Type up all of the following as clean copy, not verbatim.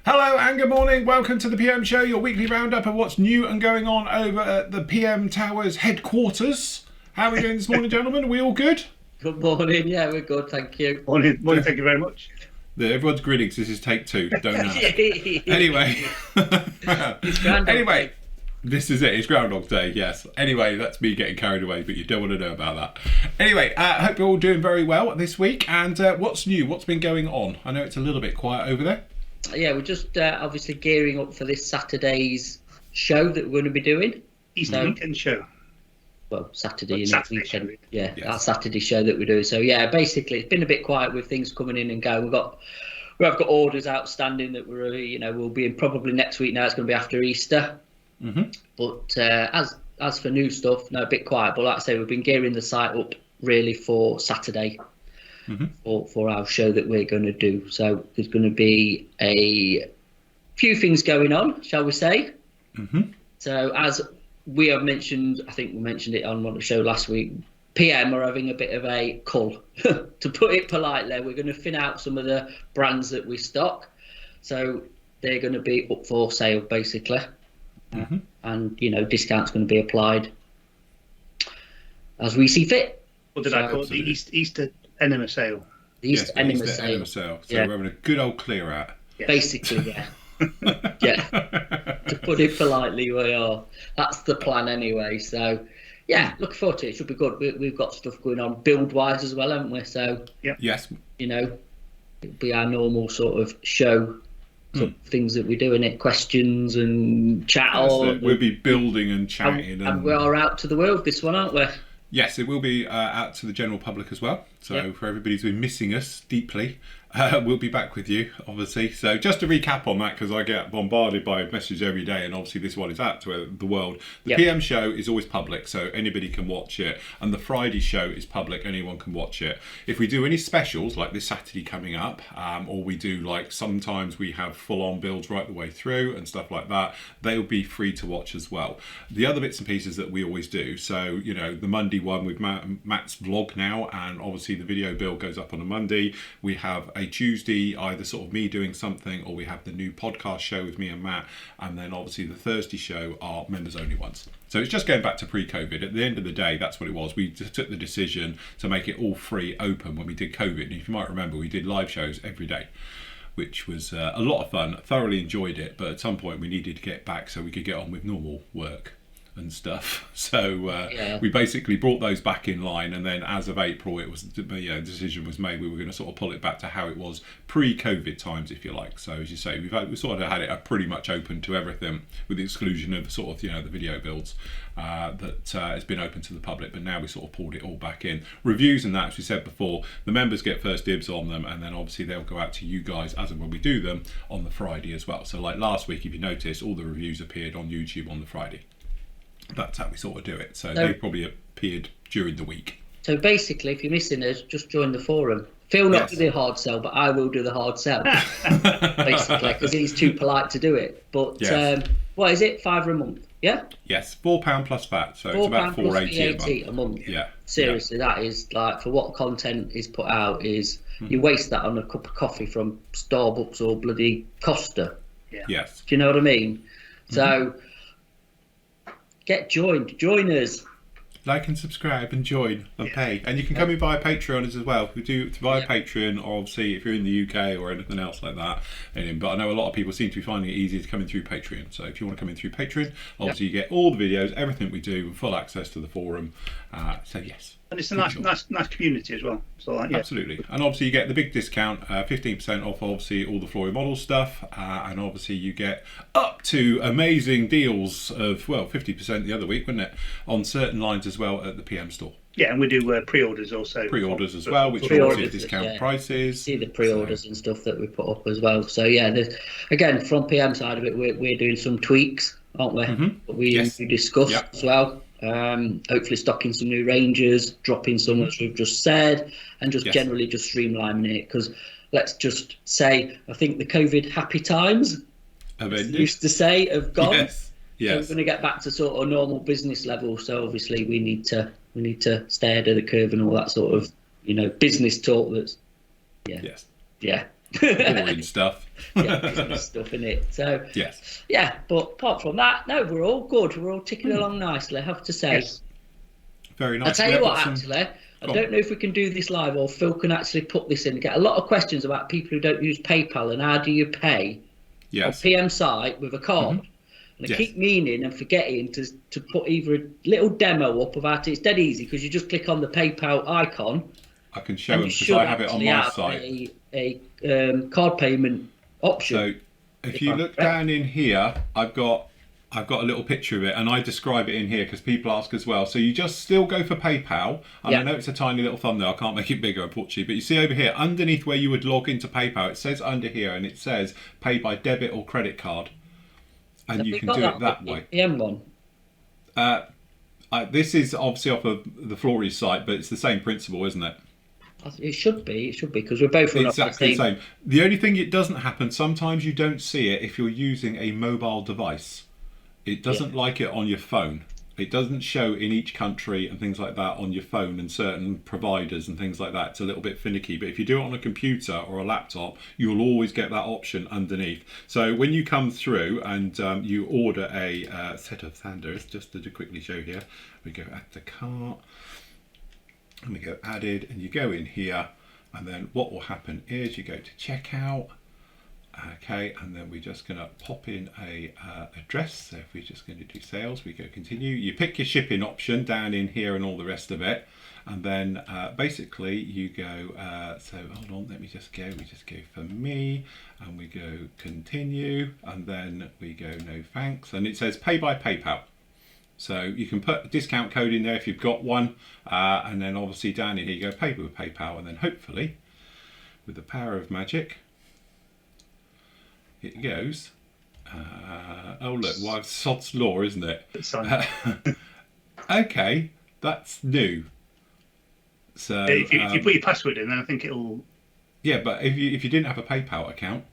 Hello and good morning. Welcome to the PM Show, your weekly roundup of what's new and going on over at the PM Towers headquarters. How are we doing this morning, gentlemen? Are we all good? Good morning. Yeah, we're good. Thank you. Morning. Thank you very much. Everyone's grinning because this is take two. Don't ask. Anyway. Anyway. This is it. It's Groundhog Day, yes. Anyway, that's me getting carried away, but you don't want to know about that. Anyway, I hope you're all doing very well this week. And what's new? What's been going on? I know it's a little bit quiet over there. Yeah, we're just obviously gearing up for this Saturday's show that we're going to be doing. Easter weekend show. Well, Saturday, Saturday weekend. show. Yeah, Yes. Our Saturday show that we're doing. So yeah, basically it's been a bit quiet with things coming in and going. We have got orders outstanding that we'll be in probably next week now. It's going to be after Easter. Mm-hmm. But as for new stuff, no, a bit quiet. But like I say, we've been gearing the site up really for Saturday for our show that we're going to do. So there's going to be a few things going on, shall we say? Mm-hmm. So as we have mentioned, I think we mentioned it on one of the show last week, PM are having a bit of a cull, to put it politely. We're going to thin out some of the brands that we stock. So they're going to be up for sale, basically. And discounts going to be applied as we see fit. What did I call it? The Easter Enema sale. The Easter Enema sale. sale. So we're having a good old clear out. Yes. Basically, yeah. Yeah. To put it politely, we are. That's the plan anyway. So yeah, looking forward to it. It should be good. We've got stuff going on build wise as well, haven't we? So Yes. it'll be our normal sort of show. Things that we do in it, questions and chat on. We'll be building and chatting. And we are out to the world this one, aren't we? Yes, it will be out to the general public as well. So for everybody who's been missing us deeply, we'll be back with you, obviously. So just to recap on that, because I get bombarded by messages every day, and obviously this one is out to the world. The PM show is always public, so anybody can watch it. And the Friday show is public, anyone can watch it. If we do any specials, like this Saturday coming up, or we do sometimes we have full-on builds right the way through and stuff like that, they'll be free to watch as well. The other bits and pieces that we always do, so, the Monday one with Matt's vlog now, and obviously the video build goes up on a Monday. We have a Tuesday, either sort of me doing something, or we have the new podcast show with me and Matt, and then obviously the Thursday show are members only ones. So it's just going back to pre-COVID. At the end of the day, that's what it was. We just took the decision to make it all free open when we did COVID. And if you might remember, we did live shows every day, which was a lot of fun. Thoroughly enjoyed it, but at some point we needed to get back so we could get on with normal work and stuff. So we basically brought those back in line, and then as of April it was the decision was made we were going to sort of pull it back to how it was pre-COVID times, if you like. So as you say, we sort of had it pretty much open to everything, with the exclusion of sort of the video builds that has been open to the public, but now we sort of pulled it all back in. Reviews and that, as we said before, the members get first dibs on them, and then obviously they'll go out to you guys as and when we do them on the Friday as well. So like last week, if you noticed, all the reviews appeared on YouTube on the Friday. That's how we sort of do it. So they probably appeared during the week. So basically, if you're missing us, just join the forum. Phil not do the hard sell, but I will do the hard sell. Basically, because he's too polite to do it. But what is it? £5 a month? Yeah. Yes, £4 plus VAT, so it's about £4.80 a month. Yeah. Seriously, that is for what content is put out is you waste that on a cup of coffee from Starbucks or bloody Costa. Yeah. Yes. Do you know what I mean? So. Join us. Like and subscribe and join and pay. And you can come in via Patreon as well. We do via Patreon, or obviously if you're in the UK or anything else like that. But I know a lot of people seem to be finding it easier to come in through Patreon. So if you want to come in through Patreon, obviously you get all the videos, everything we do, and full access to the forum. So yes. And it's a nice community as well. So absolutely. And obviously you get the big discount, 15% off obviously all the Flory Model stuff, and obviously you get up to amazing deals of 50% the other week, wouldn't it, on certain lines as well at the PM store. Yeah, and we do pre-orders also. Pre-orders as well, which are obviously discount prices. See the pre-orders and stuff that we put up as well. So again, from PM side of it, we're doing some tweaks, aren't we? That we discussed as well. Hopefully stocking some new ranges, dropping some as we've just said, and just generally just streamlining it, because let's just say I think the COVID happy times used to say have gone. Yes. So we're going to get back to sort of normal business level. So obviously we need to stay ahead of the curve and all that sort of business talk. That's boring stuff. Yeah, business stuff in it. So yes, yeah, but apart from that, no, we're all good. We're all ticking along nicely, I have to say. Yes. Very nice. I'll tell you what, actually, I don't know if we can do this live or Phil can actually put this in. Get a lot of questions about people who don't use PayPal and how do you pay on PM site with a card. And I keep meaning and forgetting to put either a little demo up about it. It's dead easy because you just click on the PayPal icon. I can show them because I have it on my site. A card payment option. So if you look down in here, I've got a little picture of it, and I describe it in here because people ask as well. So you just still go for PayPal, and I know it's a tiny little thumbnail. I can't make it bigger, unfortunately. But you see over here, underneath where you would log into PayPal, it says under here, and it says pay by debit or credit card, and you can do it that way. The M one. This is obviously off of the Flory's site, but it's the same principle, isn't it? It should be because we're both exactly the same. The only thing it doesn't happen, sometimes you don't see it if you're using a mobile device. It doesn't like it on your phone. It doesn't show in each country and things like that on your phone and certain providers and things like that. It's a little bit finicky. But if you do it on a computer or a laptop, you'll always get that option underneath. So when you come through and you order a set of sanders, just to quickly show here, we go add to cart. And we go added, and you go in here, and then what will happen is you go to checkout, okay, and then we're just going to pop in a address. So if we're just going to do sales, we go continue. You pick your shipping option down in here and all the rest of it, and then basically you go. So hold on, let me just go. We just go for me, and we go continue, and then we go no thanks, and it says pay by PayPal. So you can put a discount code in there if you've got one, and then obviously down in here you go pay with PayPal, and then hopefully with the power of magic it goes. Oh look, well, sod's law, isn't it? Okay, that's new. So if you put your password in, then I think it'll. Yeah, but if you didn't have a PayPal account,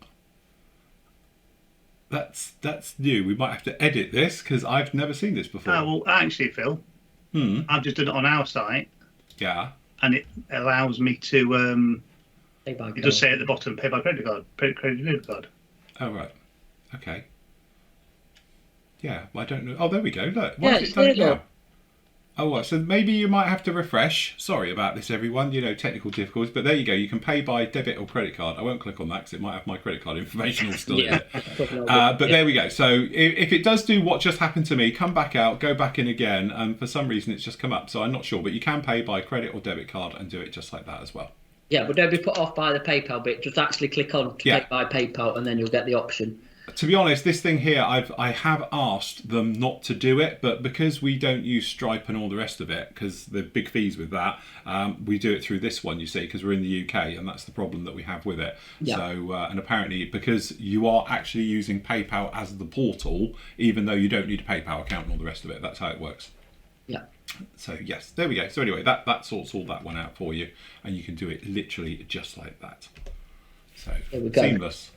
that's new. We might have to edit this because I've never seen this before. Well, actually, Phil, I've just done it on our site. Yeah. And it allows me to. Pay by card. It does say at the bottom, pay by credit card, credit debit card. Oh right. Okay. Yeah. Well, I don't know. Oh, there we go. Look. Why has it done it now? Oh, right. So maybe you might have to refresh. Sorry about this, everyone. You know, technical difficulties. But there you go. You can pay by debit or credit card. I won't click on that because it might have my credit card information all still in it. But there we go. So if it does do what just happened to me, come back out, go back in again, and for some reason it's just come up. So I'm not sure. But you can pay by credit or debit card and do it just like that as well. Yeah, but don't be put off by the PayPal bit. Just actually click on to pay by PayPal, and then you'll get the option. To be honest, this thing here, I have asked them not to do it, but because we don't use Stripe and all the rest of it, because the big fees with that, we do it through this one, you see, because we're in the UK, and that's the problem that we have with it. Yeah. So, and apparently, because you are actually using PayPal as the portal, even though you don't need a PayPal account and all the rest of it, that's how it works. Yeah. So yes, there we go. So anyway, that sorts all that one out for you, and you can do it literally just like that. So seamless.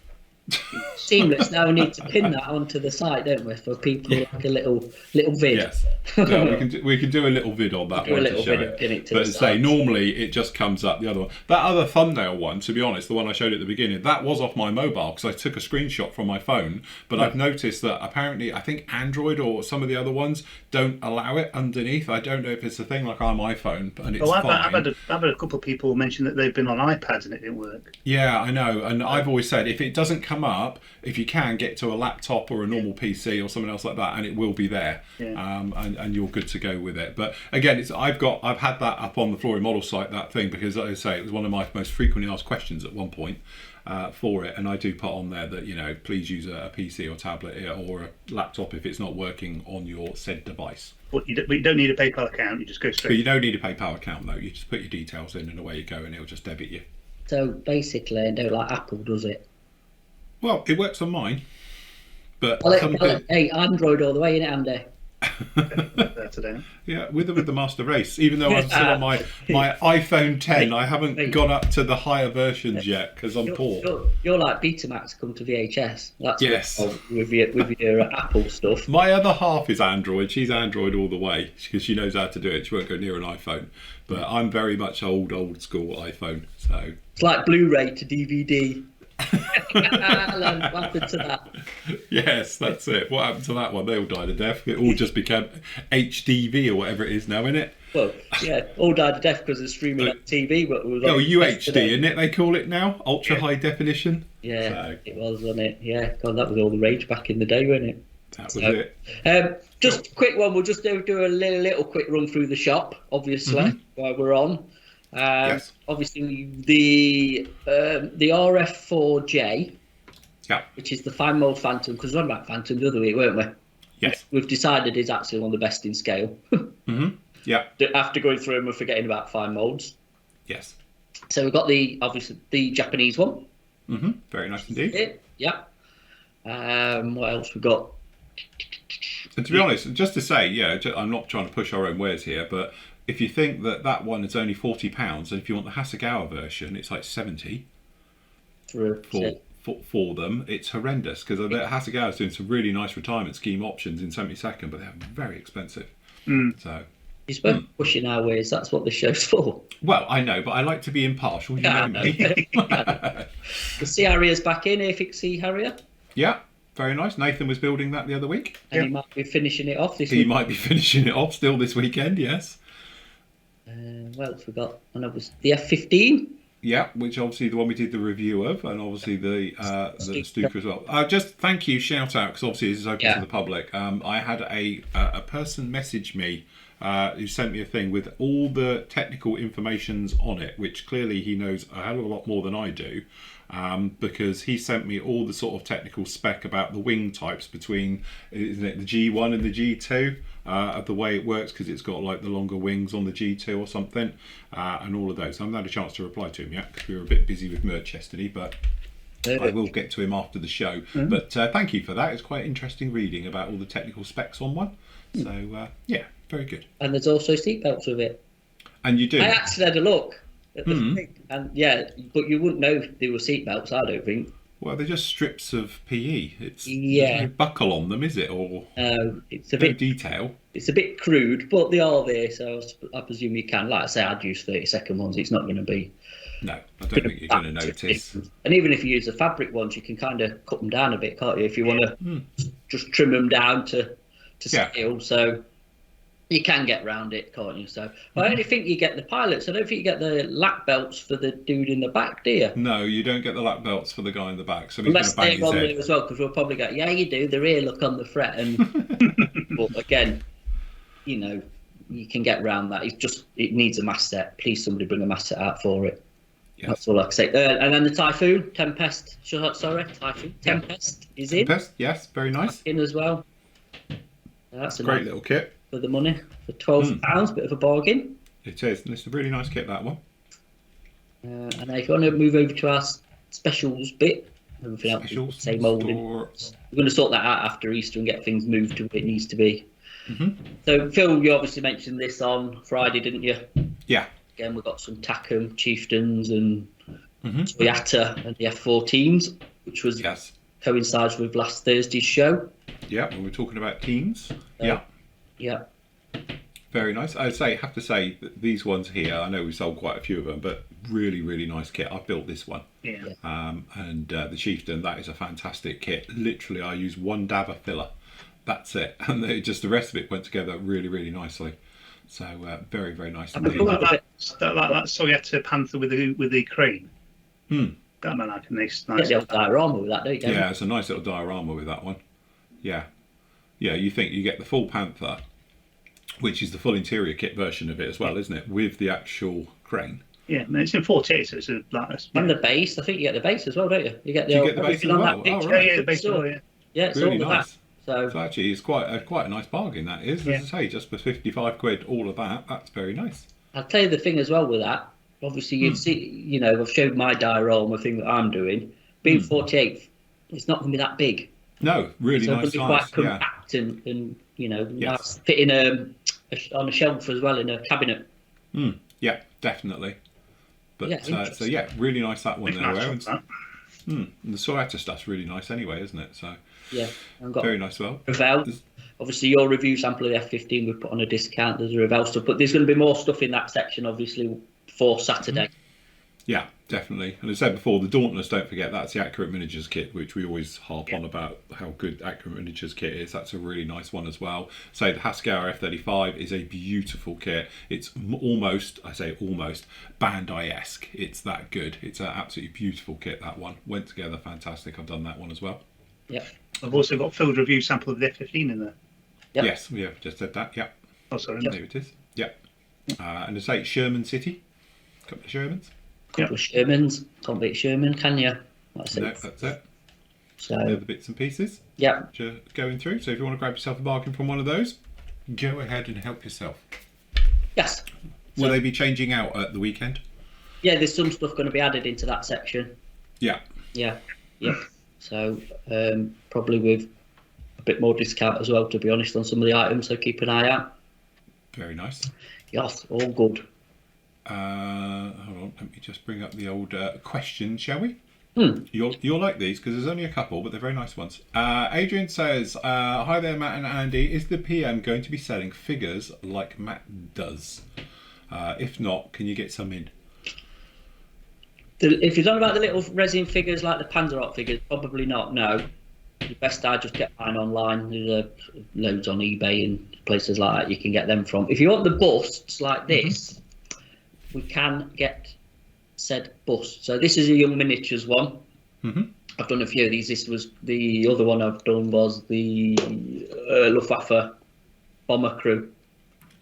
Seamless. Now we need to pin that onto the site, don't we, for people like a little vid. Yes, no, we can do a little vid on that one to show it. But as I say, normally it just comes up the other one. That other thumbnail one, to be honest, the one I showed at the beginning, that was off my mobile because I took a screenshot from my phone. But I've noticed that apparently, I think Android or some of the other ones don't allow it underneath. I don't know if it's a thing like on my phone, and it's fine. I've had a couple of people mention that they've been on iPads and it didn't work. Yeah, I know, and I've always said if it doesn't come up, if you can get to a laptop or a normal PC or something else like that, and it will be there, and you're good to go with it. But again, I've had that up on the Flory Model site, that thing, because like I say, it was one of my most frequently asked questions at one point for it, and I do put on there that please use a PC or tablet or a laptop if it's not working on your said device. But you don't need a PayPal account, you just go straight. But you don't need a PayPal account though. You just put your details in and away you go, and it'll just debit you. So basically, I don't like Apple, does it? Well, it works on mine, but hey, Android all the way, innit, Andy? Yeah, with the Master Race. Even though I'm still on my iPhone 10, I haven't gone up to the higher versions yet because I'm poor. You're like Betamax come to VHS. That's with your Apple stuff. My other half is Android. She's Android all the way because she knows how to do it. She won't go near an iPhone. But I'm very much old school iPhone. So it's like Blu-ray to DVD. Alan, what happened to that? Yes, that's it. What happened to that one? They all died a death. It all just became HDV or whatever it is now, isn't it? Well, yeah, all died of death because of streaming on TV. But it was Oh, on UHD, yesterday. isn't it? They call it now, ultra high definition. Yeah, So, it was, wasn't it? Yeah, God, that was all the rage back in the day, wasn't it? that was it. Just a quick one. We'll just do a little quick run through the shop, obviously, while we're on. Yes. Obviously, the RF4J, Yeah. which is the fine mold Phantom, because we were on about Phantom the other week, weren't we? Yes. We've decided is actually one of the best in scale. Yeah. After going through them, we're forgetting about fine molds. Yes. So we've got obviously the Japanese one. Very nice indeed. Yeah. What else we got? And to be honest, just to say, I'm not trying to push our own wares here, but if you think that one is only £40, and if you want the Hasegawa version, it's like 70 for them, it's horrendous because Hasegawa is doing some really nice retirement scheme options in 72nd, but they're very expensive. So It's worth pushing our ways. That's what the show's for. well, I know, but I like to be impartial. You know me. The Sea Harrier's back in. Airfix Sea Harrier. Yeah, very nice. Nathan was building that the other week. And he might be finishing it off this He week. might be finishing it off still this weekend. Yes. What else we got? And it was the F-15. Yeah, which obviously the one we did the review of, and obviously the Stuka as well. Just thank you, shout out, because obviously this is open to the public. I had a person message me who sent me a thing with all the technical informations on it, which clearly he knows a hell of a lot more than I do, because he sent me all the sort of technical spec about the wing types between, isn't it, the G1 and the G2, of the way it works, because it's got like the longer wings on the G2 or something, and all of those. I haven't had a chance to reply to him yet because we were a bit busy with merch yesterday, but I will get to him after the show. But thank you for that. It's quite interesting reading about all the technical specs on one. So yeah, very good. And there's also seatbelts with it. And you do. I actually had a look at the thing, and but you wouldn't know if they were seatbelts, I don't think. Well, they're just strips of PE. There's no buckle on them, is it? Or it's a bit detail. It's a bit crude, but they are there, so I presume you can. Like I say, I'd use 30-second ones. It's not going to be. No, I don't think you're going to notice. And even if you use the fabric ones, you can kind of cut them down a bit, can't you? If you want to just trim them down to scale, so you can get round it, can't you? So I only think you get the pilots. I don't think you get the lap belts for the dude in the back, do you? No, you don't get the lap belts for the guy in the back. So unless they're on there as well, because we'll probably go, yeah, you do. The rear look on the fret, and but again, you know, you can get around that. It needs a mast set. Please, somebody bring a mast set out for it. Yes. That's all I can say. And then the Typhoon Tempest. Typhoon Tempest is in. Tempest, yes, very nice. In as well. That's a great nice little kit for the money for £12. Bit of a bargain. It is. And it's a really nice kit, that one. And then if you want to move over to our specials bit, everything else same molding. We're going to sort that out after Easter and get things moved to where it needs to be. So Phil, you obviously mentioned this on Friday, didn't you? Yeah. Again, we've got some Takum Chieftains and Toyota and the F14s, which was coincides with last Thursday's show. Yeah, when we're talking about teams. Yeah. Very nice. I have to say that these ones here, I know we sold quite a few of them, but really, really nice kit. I built this one. Yeah. And the Chieftain, that is a fantastic kit. Literally, I used one dab of filler. That's it. And the rest of it went together really, really nicely. So very, very nice. That Toyota Panther with the crane. That man like a nice diorama with that, don't you? Yeah, it's a nice little diorama with that one. Yeah. You think you get the full Panther, which is the full interior kit version of it as well, isn't it? With the actual crane. Yeah, no, it's in 48, so it's a and the base. I think you get the base as well, don't you? You get the base as well. The base as well. Yeah, it's really all nice. That. So actually, it's quite a nice bargain. That is, as I say, just for £55, all of that. That's very nice. I'll tell you the thing as well with that. Obviously, you've seen, I've showed my diorama thing that I'm doing. Being 48, it's not going to be that big. No, really nice. It's going to be quite compact and nice, fitting on a shelf as well in a cabinet. Yeah, definitely. But really nice that one there. And the Toyota stuff's really nice anyway, isn't it? So yeah, I've got very nice. Well, Revell. Obviously, your review sample of the F15 we've put on a discount. There's a Revell stuff, but there's going to be more stuff in that section, obviously, for Saturday. Yeah, definitely. And as I said before, the Dauntless, don't forget, that's the Accurate Miniatures kit, which we always harp on about how good Accurate Miniatures kit is. That's a really nice one as well. So the Haskell F35 is a beautiful kit. It's almost, I say almost, Bandai-esque. It's that good. It's an absolutely beautiful kit, that one. Went together fantastic. I've done that one as well. Yeah. I've also got field review sample of the F15 in there. Yep. Yes, we have just said that. Yeah. Oh, sorry. There it is. Yeah. And to say Sherman City. A couple of Shermans. Couple of Shermans. Can't beat Sherman, can you? That's No, it. that's it. So, The other bits and pieces. yeah. Which are going through. So if you want to grab yourself a bargain from one of those, go ahead and help yourself. Yes. Will they be changing out at the weekend? Yeah, there's some stuff going to be added into that section. Yeah. Yeah. Yeah. So, probably with a bit more discount as well, to be honest, on some of the items. So keep an eye out. Very nice. Yes, all good. Hold on, let me just bring up the old questions, shall we? Hmm. You'll like these because there's only a couple, but they're very nice ones. Adrian says, hi there, Matt and Andy. Is the PM going to be selling figures like Matt does? If not, can you get some in? If you're talking about the little resin figures like the Panzer Art figures, probably not, no. The best I just get mine online. There's loads on eBay and places like that you can get them from. If you want the busts like this, we can get said bust. So this is a Young Miniatures one. I've done a few of these. This was the other one I've done was the Luftwaffe bomber crew.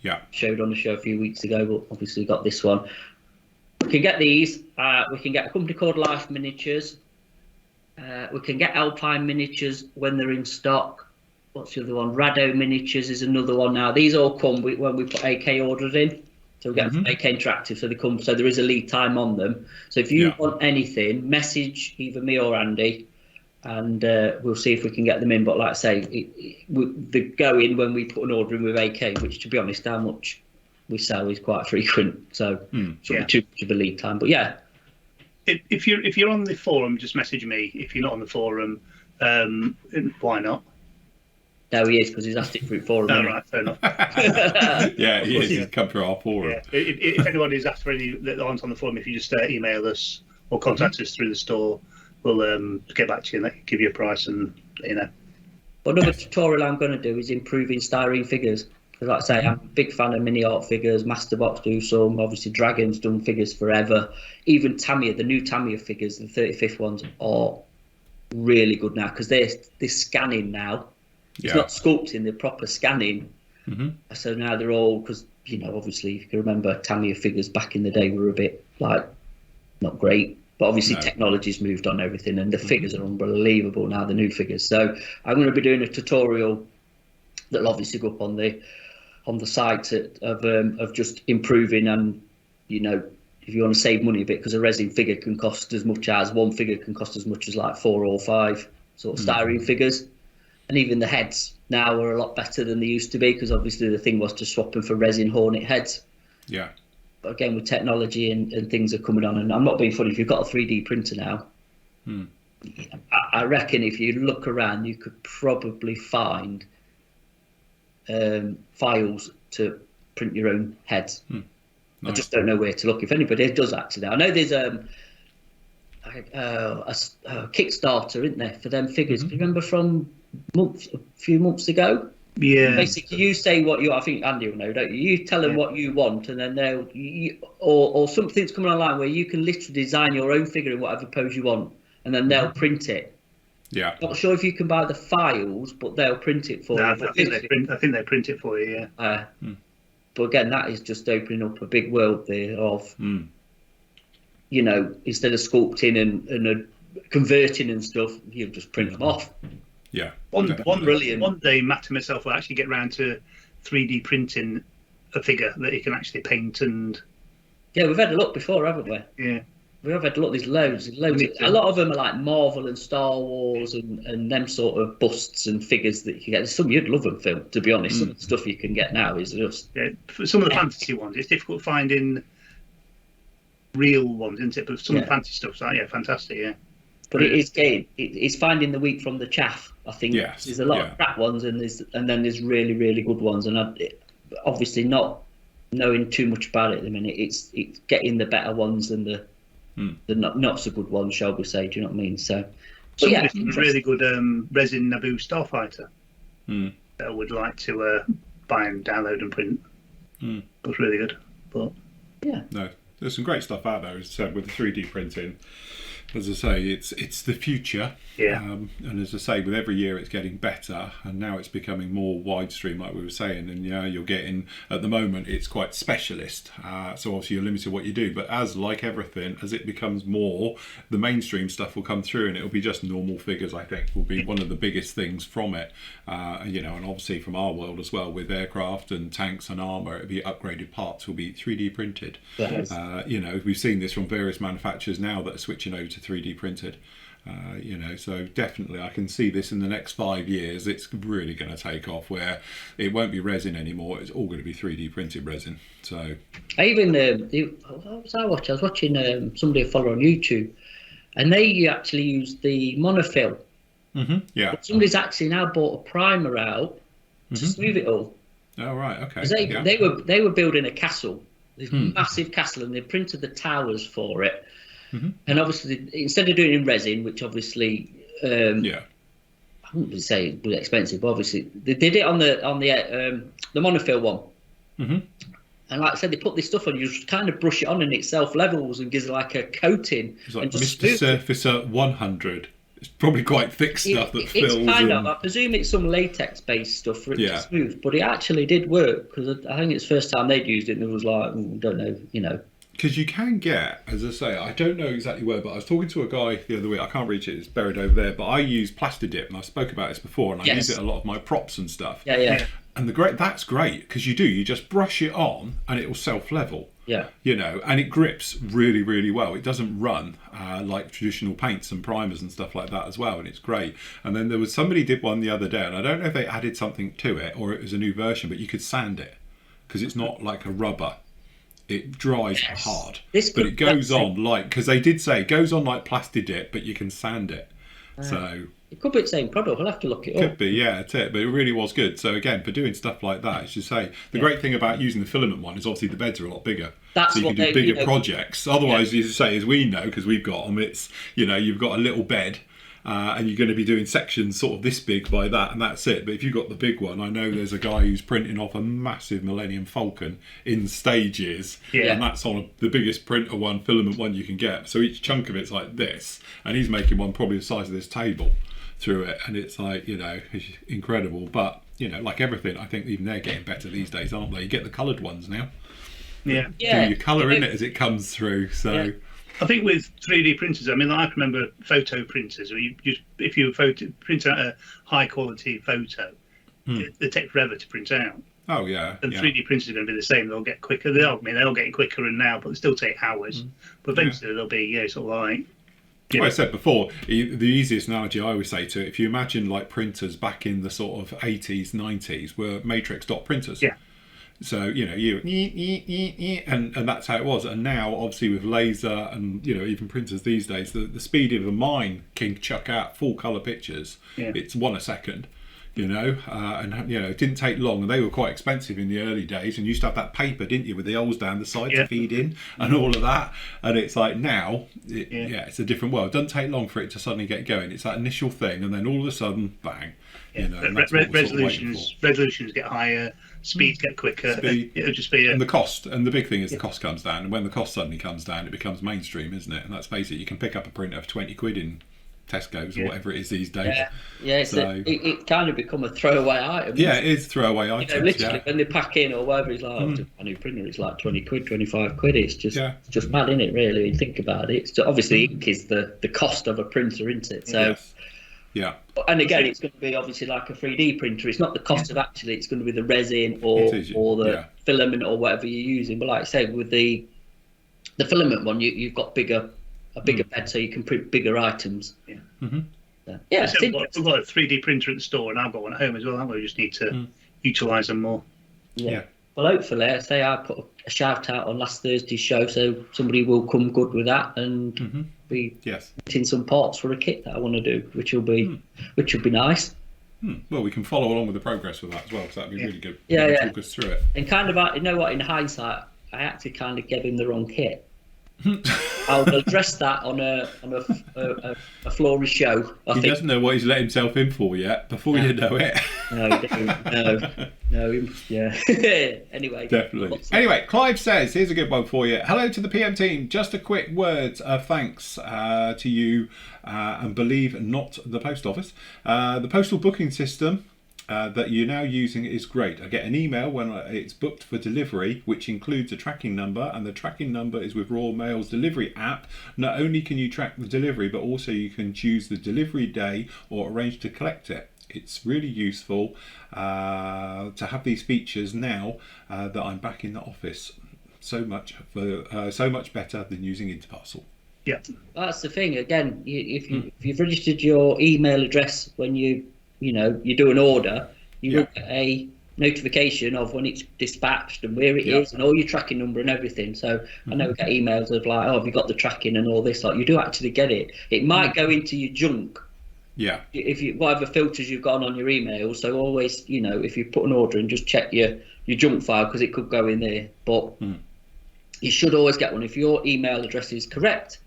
Yeah. Showed on the show a few weeks ago, but obviously got this one. We can get these. We can get a company called Life Miniatures. We can get Alpine Miniatures when they're in stock. What's the other one? Rado Miniatures is another one now. These all come when we put AK orders in. So we get them from AK Interactive, so they come. So there is a lead time on them. So if you want anything, message either me or Andy, and we'll see if we can get them in. But like I say, they go in when we put an order in with AK, which, to be honest, how much we sell is quite frequent. So it's not too much of a lead time. But yeah. If you're on the forum, just message me. If you're not on the forum, why not? No, he is, because he's asked it through forum. Oh, right, fair enough. Yeah, he is. He's come through our forum. Yeah. If anybody's asked for any that aren't on the forum, if you just email us or contact us through the store, we'll get back to you and give you a price and Another tutorial I'm going to do is improving Styrene Figures. Because like I say, I'm a big fan of mini art figures. Masterbox do some. Obviously, Dragon's done figures forever. Even Tamiya, the new Tamiya figures, the 35th ones, are really good now because they're scanning now. It's not sculpting, they're proper scanning. So now they're all, because, obviously, if you can remember, Tamiya figures back in the day were a bit, not great. But obviously technology's moved on everything, and the figures are unbelievable now, the new figures. So I'm going to be doing a tutorial that'll obviously go up on the site of just improving, and, if you want to save money a bit, because a resin figure can cost as much as, one figure can cost as much as like 4 or 5 sort of Styrene figures. And even the heads now are a lot better than they used to be, because obviously the thing was to swap them for resin Hornet heads. Yeah. But again, with technology and things are coming on, and I'm not being funny, if you've got a 3D printer now, I reckon if you look around, you could probably find files to print your own heads. Nice. I just don't know where to look. If anybody does actually, I know there's a Kickstarter, isn't there, for them figures? Do you remember from a few months ago? Yeah. Basically, you say what I think Andy will know, don't you? You tell them what you want, and then they'll, or something's coming online where you can literally design your own figure in whatever pose you want, and then they'll print it. Yeah. Not sure if you can buy the files, but they'll print it for you. I think they print it for you. Yeah. But again, that is just opening up a big world there of, instead of sculpting and converting and stuff, you just print them off. Yeah. One day, Matt and myself will actually get round to 3D printing a figure that you can actually paint and. Yeah, we've had a look before, haven't we? Yeah. We have had a look. There's loads. A lot of them are like Marvel and Star Wars and them sort of busts and figures that you can get. There's some you'd love them, Phil. To be honest, some of the stuff you can get now is just. Yeah, for some of the fantasy ones, it's difficult finding real ones, isn't it? But some of the fantasy stuff's fantastic. Yeah. But it is game. It's finding the wheat from the chaff. I think there's a lot of crap ones, and then there's really, really good ones. And obviously not knowing too much about it at the minute. It's getting the better ones and the the not so good ones, shall we say? Do you know what I mean? So yeah, a really good resin Naboo Starfighter that I would like to buy and download and print. It was really good, but no, there's some great stuff out there. As I said, with the 3D printing, as I say, it's the future. And as I say, with every year it's getting better, and now it's becoming more widestream, like we were saying. And you're getting, at the moment, it's quite specialist. So obviously you're limited what you do. But as like everything, as it becomes more, the mainstream stuff will come through, and it'll be just normal figures. I think will be one of the biggest things from it. And obviously from our world as well, with aircraft and tanks and armour, it'll be upgraded parts will be 3D printed. We've seen this from various manufacturers now that are switching over to 3D printed. So definitely I can see this in the next 5 years. It's really going to take off, where it won't be resin anymore. It's all going to be 3D printed resin. So I even what was I watching? I was watching somebody I follow on YouTube, and they actually used the Monofil. But somebody's actually now bought a primer out to smooth it all. Oh right, okay. They were building a castle, this massive castle, and they printed the towers for it. And obviously, instead of doing it in resin, which obviously, I wouldn't say it was expensive, but obviously they did it on the Monofil one. And like I said, they put this stuff on, you just kind of brush it on, and it self levels and gives like a coating. It's like Mr. Surfacer 100. It's probably quite thick stuff that fills. It's kind of. I presume it's some latex based stuff for it to smooth, but it actually did work, because I think it's the first time they'd used it, and it was like, don't know, Because you can get, as I say, I don't know exactly where, but I was talking to a guy the other week. I can't reach it; it's buried over there. But I use Plastidip, and I spoke about this before, and I use it a lot of my props and stuff. And that's great, because you just brush it on, and it will self-level. And it grips really, really well. It doesn't run like traditional paints and primers and stuff like that as well, and it's great. And then there was somebody did one the other day, and I don't know if they added something to it or it was a new version, but you could sand it, because it's not like a rubber. It dries hard, but it goes on because they did say it goes on like Plastidip, but you can sand it. So it could be the same product. We'll have to look it up. Could be, that's it. But it really was good. So again, for doing stuff like that, as you say, the great thing about using the filament one is obviously the beds are a lot bigger. So you can do bigger projects. Otherwise, as you say, as we know, because we've got them, it's you've got a little bed. And you're going to be doing sections sort of this big by that, and that's it. But if you've got the big one, I know there's a guy who's printing off a massive Millennium Falcon in stages, and that's on the biggest printer one, filament one you can get. So each chunk of it's like this, and he's making one probably the size of this table through it, and it's like, it's incredible. But, like everything, I think even they're getting better these days, aren't they? You get the coloured ones now. Do your colour in it as it comes through, so... I think with 3D printers, I mean, I can remember photo printers. If you print out a high quality photo, they take forever to print out. Oh yeah. And 3D printers are going to be the same. They'll get quicker. They're getting quicker and now, but they still take hours. But eventually they'll be sort of like. Like I said before, the easiest analogy I always say to it, if you imagine like printers back in the sort of 80s, 90s, were matrix dot printers. So and that's how it was. And now obviously with laser and even printers these days, the speed of a mine can chuck out full colour pictures. It's 1 a second, it didn't take long, and they were quite expensive in the early days, and you used to have that paper, didn't you, with the holes down the side to feed in and all of that. And it's like now it's a different world. It doesn't take long for it to suddenly get going. It's that initial thing, and then all of a sudden bang. Resolutions get higher, speeds get quicker. It'll just be and the cost, and the big thing is the cost comes down, and when the cost suddenly comes down, it becomes mainstream, isn't it? And let's face it, you can pick up a printer for 20 quid in Tesco's or whatever it is these days. It kind of become a throwaway item. It is throwaway item. Literally when they pack in or whatever, it's like a new printer, it's like 20 quid, 25 quid. It's just mad, isn't it, really, when you think about it? It's obviously ink is the cost of a printer, isn't it? So and again, it's going to be obviously like a 3D printer. It's not the cost of actually, it's going to be the resin or the filament or whatever you're using. But like I say, with the filament one, you've got a bigger bed, so you can print bigger items. We've got a 3D printer at the store, and I've got one at home as well. We just need to utilise them more. Well, hopefully, I put a shout out on last Thursday's show, so somebody will come good with that and be getting some parts for a kit that I want to do, which will be nice. Well, we can follow along with the progress with that as well, because that'd be really good. Talk us through it. And kind of, in hindsight, I actually kind of gave him the wrong kit. I'll address that on a flory show. I He think. doesn't know what he's let himself in for yet. Before you know it. No, yeah. Anyway. Definitely. Anyway, Clive says, here's a good one for you. Hello to the PM team. Just a quick word of thanks to you and believe not the post office. The postal booking system that you're now using is great. I get an email when it's booked for delivery, which includes a tracking number, and the tracking number is with Royal Mail's delivery app. Not only can you track the delivery, but also you can choose the delivery day or arrange to collect it. It's really useful to have these features now that I'm back in the office. So much better than using Interparcel. Yeah, that's the thing. Again, if you've registered your email address when you do an order, you will get a notification of when it's dispatched and where it is and all your tracking number and everything. So I know we get emails of like, oh, have you got the tracking and all this? Like, you do actually get it. It might go into your junk. Yeah. If you whatever filters you've got on your email, so always, if you put an order in, just check your junk file because it could go in there. But you should always get one. If your email address is correct,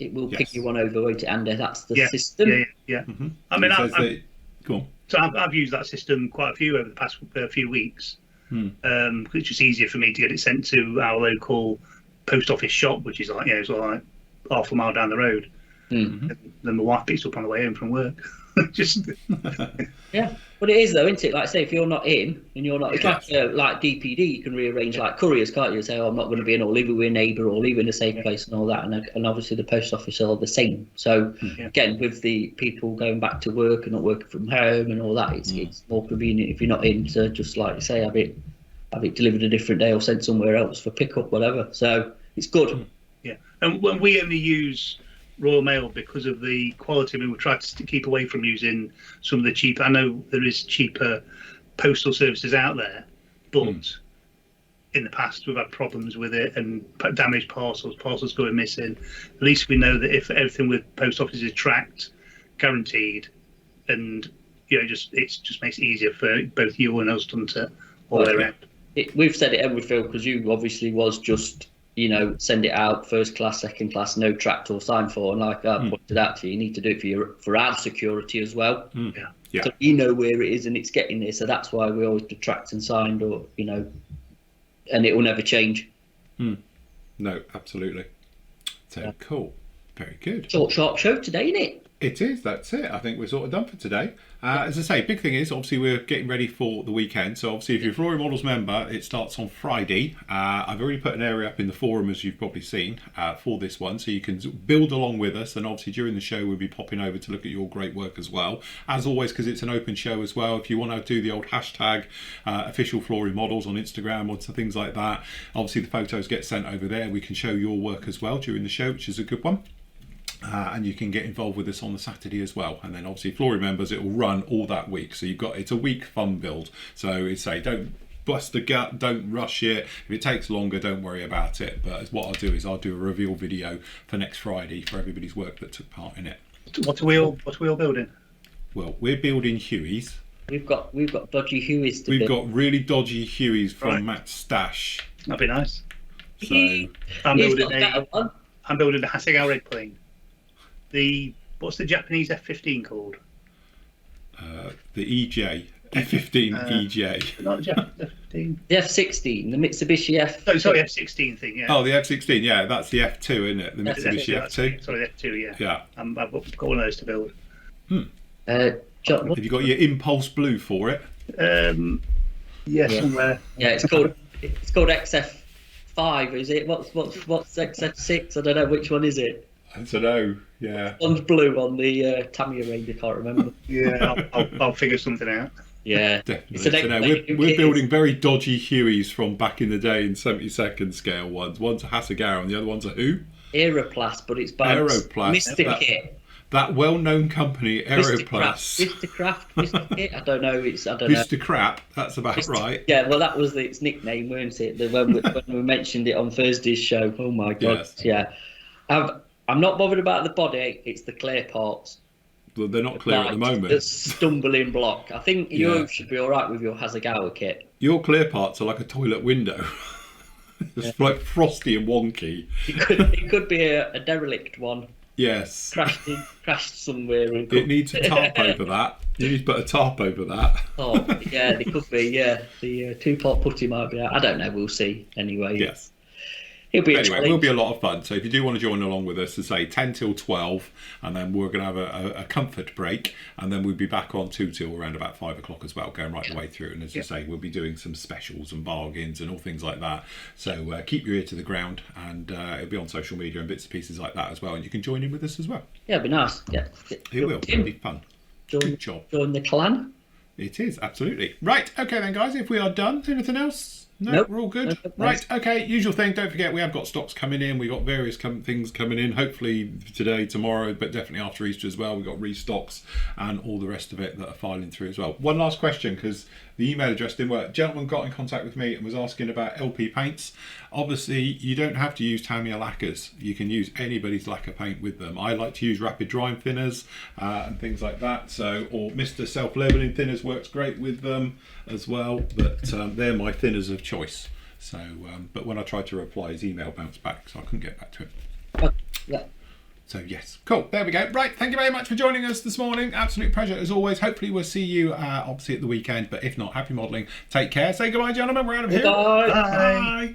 it will pick you one over, won't it, Andy? That's the system. Yeah. Mm-hmm. I mean, go on. So I've used that system quite a few over the past few weeks. It's just easier for me to get it sent to our local post office shop, which is like like half a mile down the road. Then my wife picks up on the way home from work. Yeah, but it is though, isn't it? Like I say, if you're not in and you're not, it's like DPD, you can rearrange like couriers, can't you? Say, oh, I'm not going to be in, or leave it with a neighbour, or leave it in a safe place, and all that. And obviously the post office are the same. So again, with the people going back to work and not working from home and all that, it's more convenient if you're not in to just like you say, have it delivered a different day or sent somewhere else for pickup, whatever. So it's good. Yeah, and when we only use Royal Mail because of the quality. I mean, we try to keep away from using some of the cheap. I know there is cheaper postal services out there, but in the past we've had problems with it and damaged parcels going missing. At least we know that if everything with post office is tracked, guaranteed, and it just makes it easier for both you and us, doesn't it? All the way around. We've said it every Phil, because you obviously was just. Send it out first class, second class, no tracked or signed for. And like I pointed out to you, you need to do it for our security as well. Yeah. So you know where it is and it's getting there. So that's why we always do tracked and signed, or and it will never change. No, absolutely. So cool, very good. Short, sharp show today, isn't it? It is. That's it. I think we're sort of done for today. As I say, big thing is obviously we're getting ready for the weekend. So obviously, if you're a Flory Models member, it starts on Friday. I've already put an area up in the forum, as you've probably seen, for this one, so you can build along with us. And obviously, during the show, we'll be popping over to look at your great work as well. As always, because it's an open show as well. If you want to do the old hashtag official Flory Models on Instagram or things like that, obviously the photos get sent over there. We can show your work as well during the show, which is a good one. And you can get involved with us on the Saturday as well. And then obviously Flory members, it will run all that week. So it's a week fun build. So it's don't bust the gut, don't rush it. If it takes longer, don't worry about it. But what I'll do is I'll do a reveal video for next Friday for everybody's work that took part in it. What are we all building? Well, we're building Hueys. We've got dodgy Hueys to We've build. got really dodgy Hueys from Matt's stash. That'd be nice. So I'm building a Hasegawa red plane. What's the Japanese F-15 called? The EJ, F-15 EJ. Not the Japanese F-15. The F-16, the Mitsubishi F. Oh, sorry, F-16 thing. Yeah. Oh, the F-16. Yeah, that's the F2, isn't it? The Mitsubishi F2. Sorry, the F2. Yeah. Yeah. I've got one of those to build. Have you got your Impulse Blue for it? Yeah, somewhere. Yeah, it's called XF5. Is it? What's XF6? I don't know. Which one is it? I don't know. Yeah. One's blue on the Tamiya range. I can't remember. Yeah, I'll figure something out. Yeah, definitely. We're building very dodgy Hueys from back in the day in 72nd scale ones. One's a Hasegawa and the other one's a who? Aeroplast, but it's by Mr. Kit. That well-known company, Aeroplast. Mr. Kit. I don't know. Mr. Crap. That's about right. Yeah, well, that was its nickname, weren't it? When we mentioned it on Thursday's show. Oh my God. Yes. Yeah. I'm not bothered about the body. It's the clear parts. Well, they're not clear at the moment. The stumbling block. I think you should be all right with your Hasegawa kit. Your clear parts are like a toilet window. It's like frosty and wonky. It could be a derelict one. Yes. Crashed somewhere. And It needs a tarp over that. You need to put a tarp over that. Oh, yeah, it could be. Yeah, the two-pot putty might be out. I don't know. We'll see. Anyway. Yes. Anyway, it will be a lot of fun. So if you do want to join along with us, to say 10 till 12, and then we're going to have a comfort break, and then we'll be back on 2 till around about 5 o'clock as well, going right the way through. And as you say, we'll be doing some specials and bargains and all things like that. So keep your ear to the ground, and it'll be on social media and bits and pieces like that as well. And you can join in with us as well. Yeah, it'd be nice. Yeah, it will. It'll be fun. Good job. Join the clan. It is, absolutely. Right, okay then, guys, if we are done, anything else? No, nope. We're all good. Nope. Right, okay, usual thing. Don't forget, we have got stocks coming in. We've got various things coming in, hopefully today, tomorrow, but definitely after Easter as well. We've got restocks and all the rest of it that are filing through as well. One last question, because the email address didn't work. A gentleman got in contact with me and was asking about LP paints. Obviously, you don't have to use Tamiya lacquers. You can use anybody's lacquer paint with them. I like to use rapid drying thinners and things like that. So, or Mr. Self-leveling thinners works great with them as well. But they're my thinners of choice. So, but when I tried to reply, his email bounced back, so I couldn't get back to him. Yeah. So yes, cool, there we go. Right, thank you very much for joining us this morning. Absolute pleasure as always. Hopefully we'll see you obviously at the weekend, but if not, happy modelling. Take care. Say goodbye, gentlemen. We're out of here. Bye. Bye.